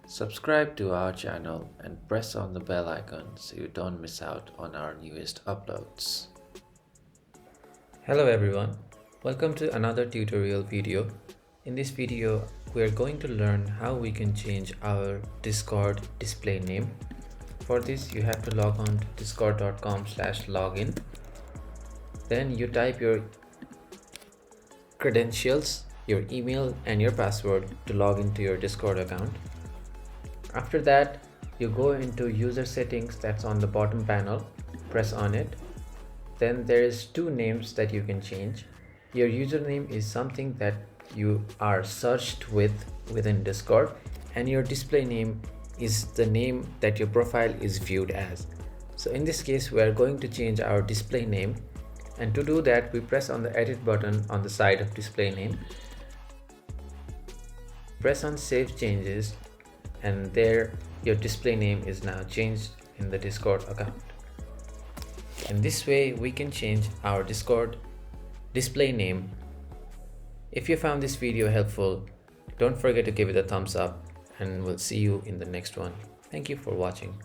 Subscribe to our channel and press on the bell icon so you don't miss out on our newest uploads. Hello everyone, welcome to another tutorial video. In this video, we are going to learn how we can change our Discord display name. For this, you have to log on to discord.com/login. Then you type your credentials, your email and your password to log into your Discord account. After that, you go into user settings that's on the bottom panel, press on it. Then there is two names that you can change. Your username is something that you are searched within Discord, and your display name is the name that your profile is viewed as. So in this case, we are going to change our display name, and to do that, we press on the edit button on the side of display name. Press on save changes, and there your display name is now changed in the Discord account. In this way, we can change our Discord display name. If you found this video helpful, don't forget to give it a thumbs up, and we'll see you in the next one. Thank you for watching.